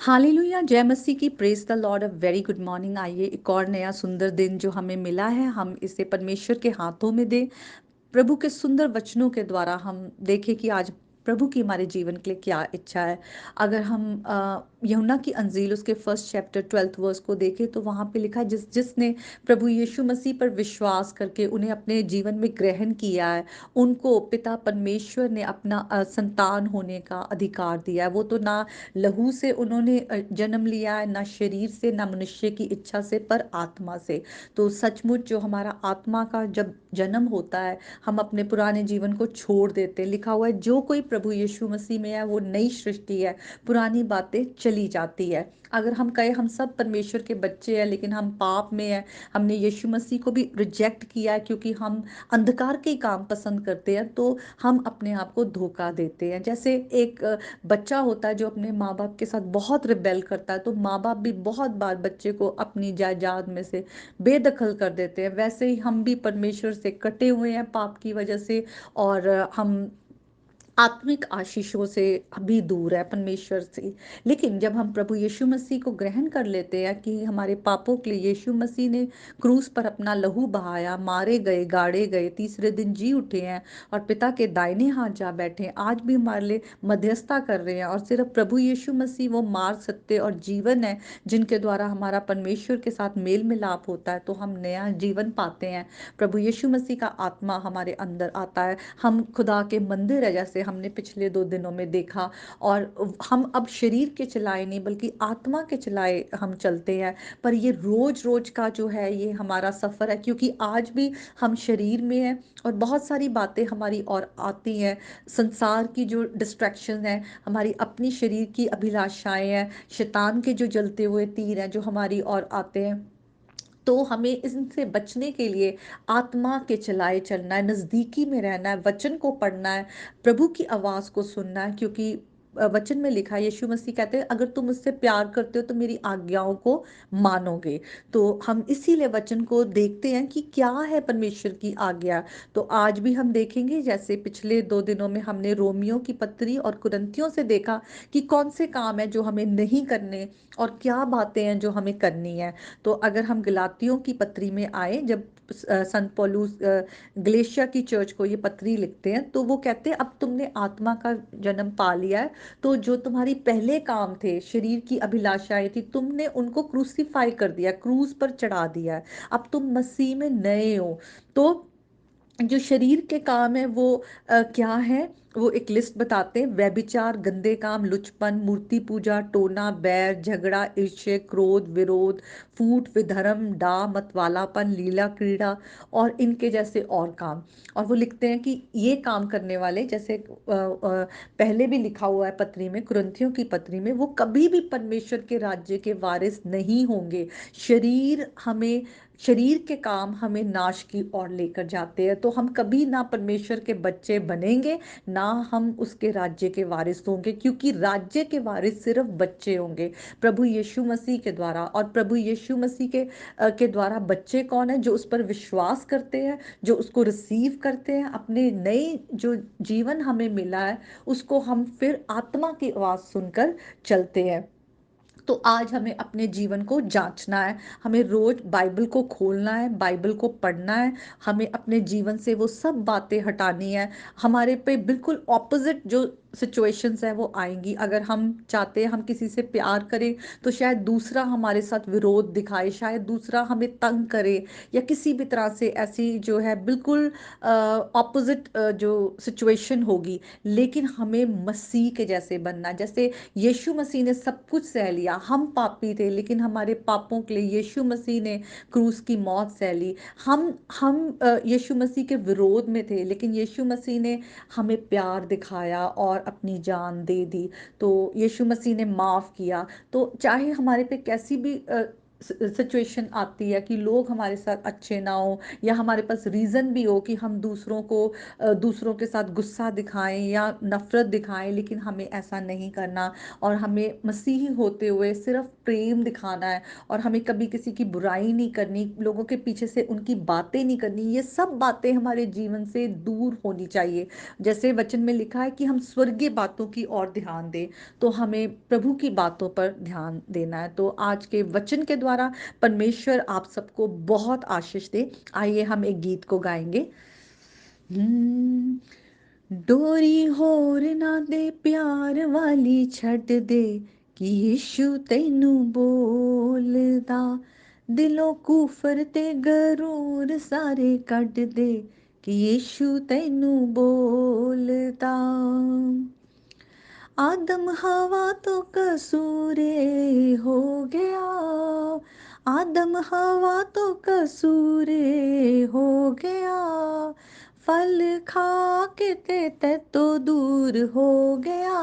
Hallelujah, जय मसीह की, praise the Lord, a very good morning. आइए एक और नया सुंदर दिन जो हमें मिला है, हम इसे परमेश्वर के हाथों में दें। प्रभु के सुंदर वचनों के द्वारा हम देखें कि आज प्रभु की हमारे जीवन के लिए क्या इच्छा है। अगर हम यूहन्ना की अंजील उसके फर्स्ट चैप्टर 12th वर्स को देखें तो वहाँ पे लिखा है, जिसने प्रभु यीशु मसीह पर विश्वास करके उन्हें अपने जीवन में ग्रहण किया है, उनको पिता परमेश्वर ने अपना संतान होने का अधिकार दिया है। वो तो ना लहू से उन्होंने जन्म लिया है, ना शरीर से, ना मनुष्य की इच्छा से, पर आत्मा से। तो सचमुच जो हमारा आत्मा का जब जन्म होता है, हम अपने पुराने जीवन को छोड़ देते हैं। लिखा हुआ है, जो कोई प्रभु यीशु मसीह में है वो नई सृष्टि है, पुरानी बातें चली जाती है। अगर हम कहें हम सब परमेश्वर के बच्चे हैं लेकिन हम पाप में हैं, हमने यीशु मसीह को भी रिजेक्ट किया है क्योंकि हम अंधकार के ही काम पसंद करते हैं, तो हम अपने आप को धोखा देते हैं। जैसे एक बच्चा होता है जो अपने माँ बाप के साथ बहुत रिबेल करता है, तो माँ बाप भी बहुत बार बच्चे को अपनी जायदाद में से बेदखल कर देते हैं। वैसे ही हम भी परमेश्वर से कटे हुए हैं पाप की वजह से, और हम आत्मिक आशीषों से भी दूर है परमेश्वर से। लेकिन जब हम प्रभु यीशु मसीह को ग्रहण कर लेते हैं कि हमारे पापों के लिए यीशु मसीह ने क्रूस पर अपना लहू बहाया, मारे गए, गाड़े गए, तीसरे दिन जी उठे हैं और पिता के दाहिने हाथ जा बैठे हैं, आज भी हमारे लिए मध्यस्थता कर रहे हैं, और सिर्फ प्रभु यीशु मसीह वो मार्ग, सत्य और जीवन है जिनके द्वारा हमारा परमेश्वर के साथ मेल मिलाप होता है, तो हम नया जीवन पाते हैं। प्रभु यीशु मसीह का आत्मा हमारे अंदर आता है, हम खुदा के मंदिर है, जैसे हमने पिछले 2 दिनों में देखा। और हम अब शरीर के चलाए नहीं बल्कि आत्मा के चलाए हम चलते हैं। पर ये रोज रोज का जो है ये हमारा सफर है, क्योंकि आज भी हम शरीर में हैं और बहुत सारी बातें हमारी और आती हैं। संसार की जो डिस्ट्रैक्शन है, हमारी अपनी शरीर की अभिलाषाएं हैं, शैतान के जो जलते हुए तीर हैं जो हमारी और आते हैं। तो हमें इनसे बचने के लिए आत्मा के चलाए चलना है, नजदीकी में रहना है, वचन को पढ़ना है, प्रभु की आवाज को सुनना है। क्योंकि वचन में लिखा है, यीशु मसीह कहते हैं, अगर तुम मुझसे प्यार करते हो तो मेरी आज्ञाओं को मानोगे। तो हम इसीलिए वचन को देखते हैं कि क्या है परमेश्वर की आज्ञा। तो आज भी हम देखेंगे, जैसे पिछले 2 दिनों में हमने रोमियो की पत्री और कुरिन्थियों से देखा कि कौन से काम है जो हमें नहीं करने और क्या बातें हैं जो हमें करनी है। तो अगर हम गलातियों की पत्री में आए, जब संत पौलुस गलेशिया की चर्च को ये पत्री लिखते हैं, तो वो कहते हैं, अब तुमने आत्मा का जन्म पा लिया है, तो जो तुम्हारी पहले काम थे, शरीर की अभिलाषाएं थी, तुमने उनको क्रूसीफाई कर दिया, क्रूस पर चढ़ा दिया है। अब तुम मसीह में नए हो। तो जो शरीर के काम है वो क्या है, वो एक लिस्ट बताते हैं: व्यभिचार, गंदे काम, लुचपन, मूर्ति पूजा, टोना, बैर, झगड़ा, ईर्ष्या, क्रोध, विरोध, फूट, विधर्म, डाह, मतवालापन, लीला क्रीड़ा और इनके जैसे और काम। और वो लिखते हैं कि ये काम करने वाले, जैसे पहले भी लिखा हुआ है पत्री में, कुरिन्थियों की पत्री में, वो कभी भी परमेश्वर के राज्य के वारिस नहीं होंगे। शरीर हमें शरीर के काम हमें नाश की ओर लेकर जाते हैं, तो हम कभी ना परमेश्वर के बच्चे बनेंगे, ना हम उसके राज्य के वारिस होंगे, क्योंकि राज्य के वारिस सिर्फ बच्चे होंगे प्रभु यीशु मसीह के द्वारा। और प्रभु यीशु मसीह के द्वारा बच्चे कौन है? जो उस पर विश्वास करते हैं, जो उसको रिसीव करते हैं, अपने नए जो जीवन हमें मिला है उसको हम फिर आत्मा की आवाज सुनकर चलते हैं। तो आज हमें अपने जीवन को जांचना है, हमें रोज बाइबल को खोलना है, बाइबल को पढ़ना है, हमें अपने जीवन से वो सब बातें हटानी है। हमारे पे बिल्कुल ऑपोजिट जो सिचुएशंस है वो आएंगी। अगर हम चाहते हैं हम किसी से प्यार करें, तो शायद दूसरा हमारे साथ विरोध दिखाए, शायद दूसरा हमें तंग करे, या किसी भी तरह से ऐसी जो है बिल्कुल ऑपोजिट जो सिचुएशन होगी। लेकिन हमें मसीह के जैसे बनना, जैसे यीशु मसीह ने सब कुछ सह लिया। हम पापी थे लेकिन हमारे पापों के लिए यीशु मसीह ने क्रूस की मौत सह ली। हम यीशु मसीह के विरोध में थे लेकिन यीशु मसीह ने हमें प्यार दिखाया और अपनी जान दे दी। तो यीशु मसीह ने माफ किया। तो चाहे हमारे पे कैसी भी सिचुएशन आती है कि लोग हमारे साथ अच्छे ना हो, या हमारे पास रीज़न भी हो कि हम दूसरों को दूसरों के साथ गुस्सा दिखाएं या नफरत दिखाएं, लेकिन हमें ऐसा नहीं करना। और हमें मसीही होते हुए सिर्फ प्रेम दिखाना है, और हमें कभी किसी की बुराई नहीं करनी, लोगों के पीछे से उनकी बातें नहीं करनी। ये सब बातें हमारे जीवन से दूर होनी चाहिए। जैसे वचन में लिखा है कि हम स्वर्गीय बातों की ओर ध्यान दें, तो हमें प्रभु की बातों पर ध्यान देना है। तो आज के वचन के द्वारा परमेश्वर आप सबको बहुत आशीष दे। आइए हम एक गीत को गाएंगे। डोरी होर ना दे प्यार वाली छੱਡ दे, कि यीशु तैनू बोलदा, दिलों कूफर ते गरूर सारे ਕੱਢ दे, कि यीशु तैनू बोलदा। आदम हवा तो कसूरे हो गया, आदम हवा तो कसूरे हो गया, फल खा के ते तो दूर हो गया,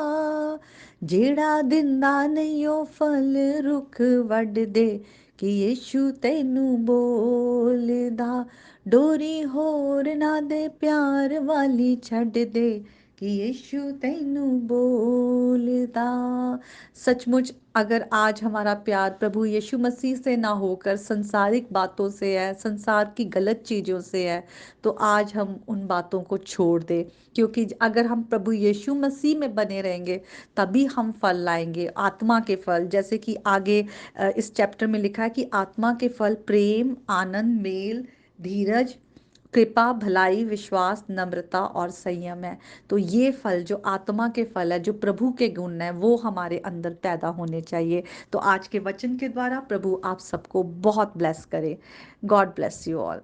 जेड़ा दिंदा नहीं ओ फल रुख वड दे, कि यीशु तैनू बोलदा। डोरी होर ना दे प्यार वाली छੱਡ दे, कि यीशु तैनू बोलदा। सचमुच अगर आज हमारा प्यार प्रभु यीशु मसीह से ना होकर संसारिक बातों से है, संसार की गलत चीज़ों से है, तो आज हम उन बातों को छोड़ दें। क्योंकि अगर हम प्रभु यीशु मसीह में बने रहेंगे, तभी हम फल लाएंगे, आत्मा के फल। जैसे कि आगे इस चैप्टर में लिखा है कि आत्मा के फल प्रेम, आनंद, मेल, धीरज, कृपा, भलाई, विश्वास, नम्रता और संयम है। तो ये फल जो आत्मा के फल है, जो प्रभु के गुण है, वो हमारे अंदर पैदा होने चाहिए। तो आज के वचन के द्वारा प्रभु आप सबको बहुत ब्लेस करे। God bless you all.